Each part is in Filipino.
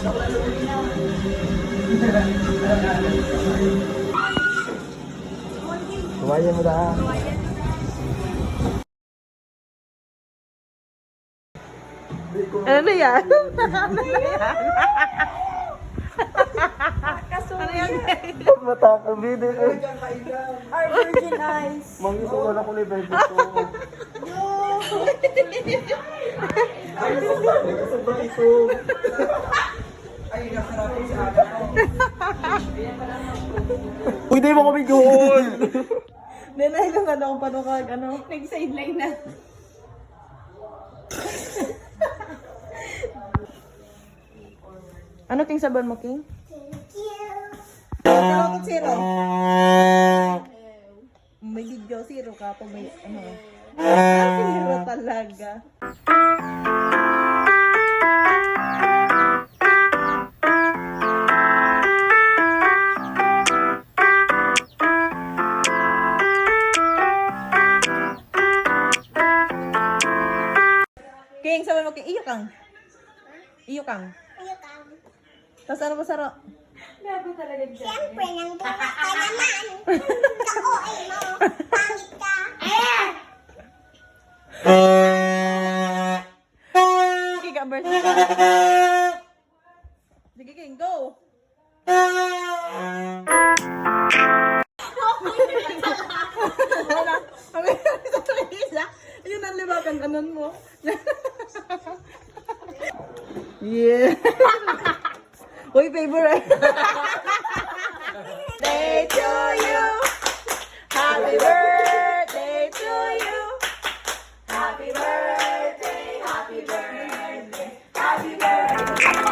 Kumain mo na. Ano na yan? Ano na yan? Ano yan? Matakang bide ko. Our virgin eyes. Mangiso wala ko na bebe ko. Sobrang iso. Ay, nasarapin sa akin. Pwede mo kami doon. Nenay lang ano kung paano ka, ano? Nag-sideline na. Ano king saban mo, King? Thank you. Zero. May video zero ka po may ano. Zero talaga. King saban mo, King. Iyo kang. Iyo kang. Tapos ano ba saro? Grabe talaga dyan. Siyempre, nandun ka naman. Ka-OA mo. Pangit ka. Sige ka, birthday ka. Sige, King, go! Wala. Kami sa Teresa. Yun ang libakan kanon mo. Yeah. Uy, favorite. Day to you. Happy birthday to you. Happy birthday, happy birthday, happy birthday.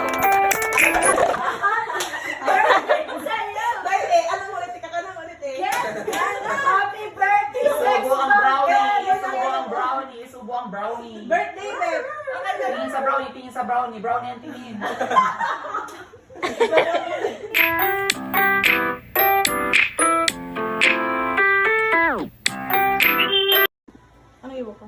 Birthday, ano mo ulit? Ika ka na ulit eh. Happy birthday! Isubo ang brownie! Isubo ang brownie! Isubo ang brownie! Birthday, babe. Tingin sa brownie! Tingin sa brownie! Brownie ang tingin! Ano iwo ko?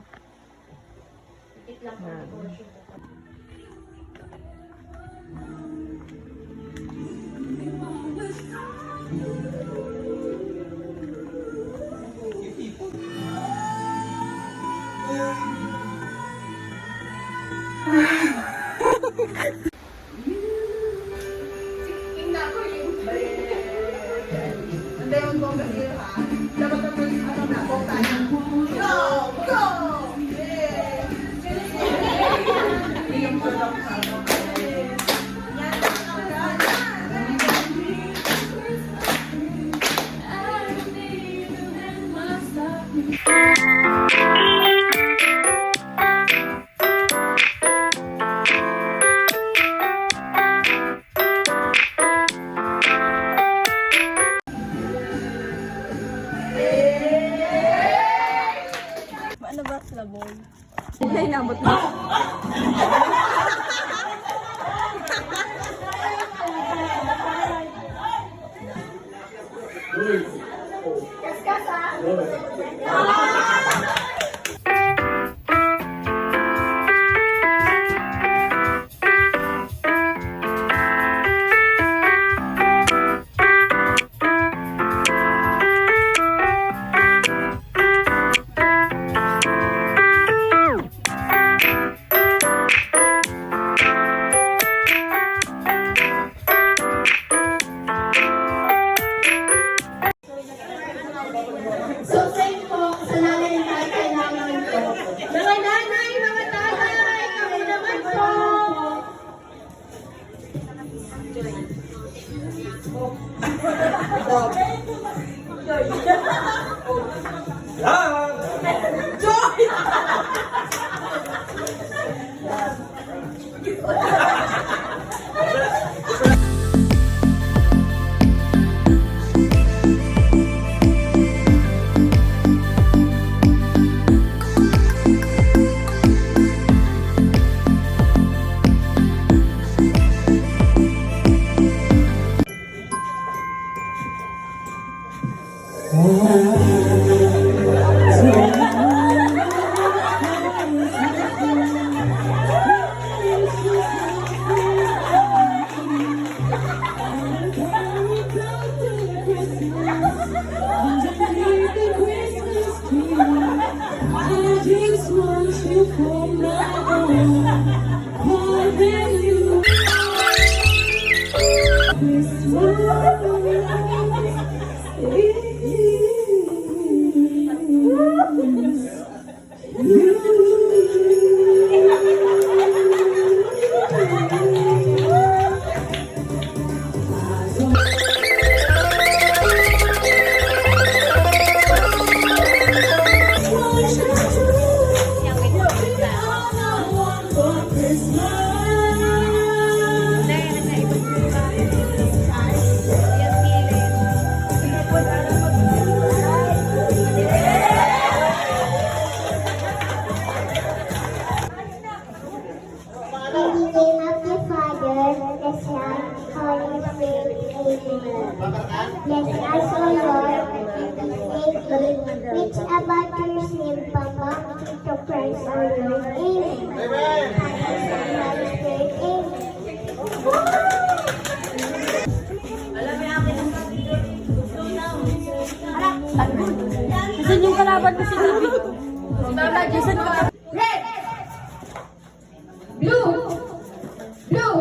Hindi yung bongga siya ha. Dapat naman ano na, bongga na. Go! Go! Yeah! Yung tulong sa ano. Yan ang ano ba sila boy? Ay, nabot mo. So, thank po sa nanay ng tatay namin po. Mga nanay, mga tatay, kami naman po. this young, Holy Spirit. Amen. Bless us, O Lord, which about your name, Papa, to praise our Lord. Amen. Amen. Holy Spirit. Amen. Saan yung kalaban mo si Bibi? Tama, Jason ka. Red! Blue! Blue!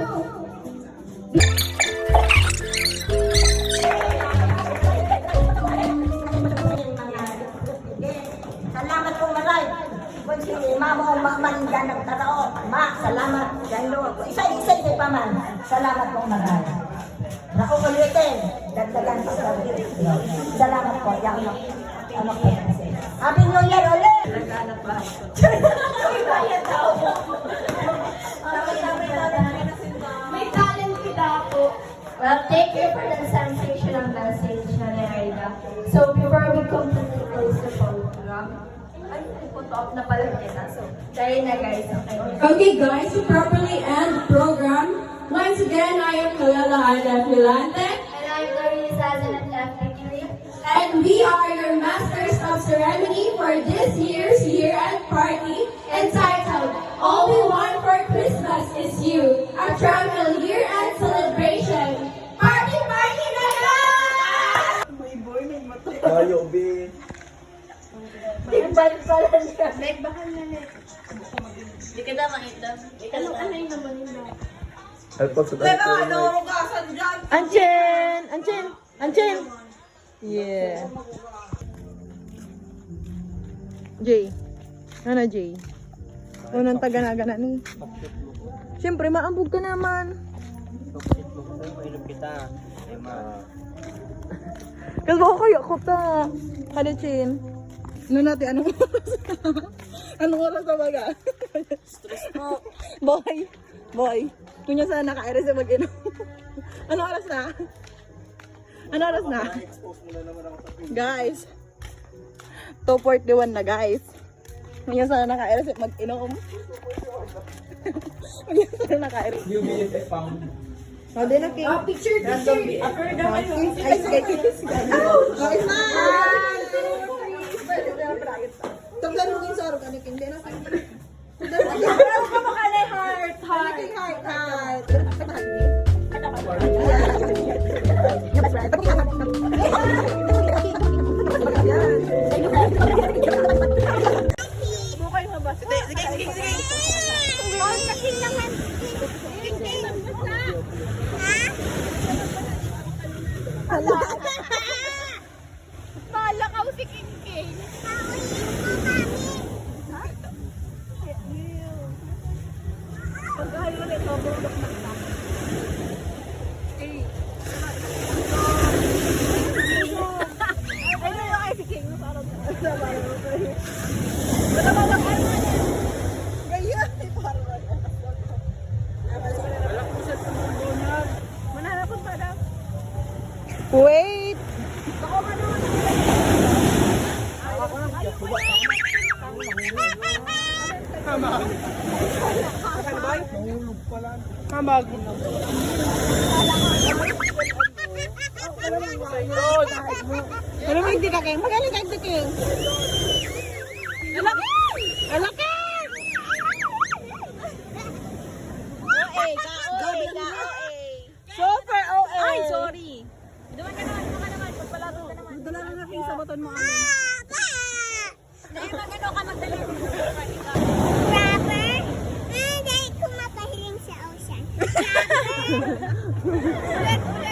Salamat po maray. Kung si mama o mamanida ng tarao. Ma, salamat. Gano. Isa-isa pa man. Salamat po maray. Naku ulitin. Dagdagan pa sa salamat po. Yan ano po. Happy New Year ulit! Naghanap ba? May talent kita ako. Well, thank you for the sensational message, Nanay Aida. So, before we completely close the program, Ay, photo op na pala kita. So, tayo na guys. Okay. Okay guys, to properly end the program, once again I am Kalala Aida Filante and I'm Gloria Sazanan F. and we are your Masters of Ceremony for this year's year-end party entitled All We Want for Christmas Is You, a travel year-end celebration. Party, party na lang! Tayo, be. Meg, bakal na net. Hindi ka na makita. Ano yung naman yun? Help us with Pero that. ano, hugasan dyan. Anchen! Yeah. Jay. Ano, Jay? Unang taga-nagana ni. Siyempre, maambog ka naman. Ilog kita. Kasi baka kaya ko ta. Kalichin. Ano natin? Anong oras? Anong oras na baga? Stress mo. Boy. Kunya sana naka-iris yung mag-inom. Anong oras na? Ano oras na? Guys. 2:41 na guys. Kunya sana naka-iris yung mag-inom. Kunya sana naka-iris. New minute I found. O, di na king. Picture. After naman yung Ay, sketches. Okay, smile! Tagdan mo yung sarong ano king. Di na king. Pero ka makala heart. Heart. Malakaw si King King. Wait! Kamag. Ano mo hindi ka king? Magaling ka hindi king. Alaki! Alaki! Super OA! Ay, sorry! Duman ka naman, pagpalaro ka naman. Dala na natin sa baton mo amin. Dahil magano ka magdala. Rapper? Hindi ko mapahiling sa ocean. Rapper?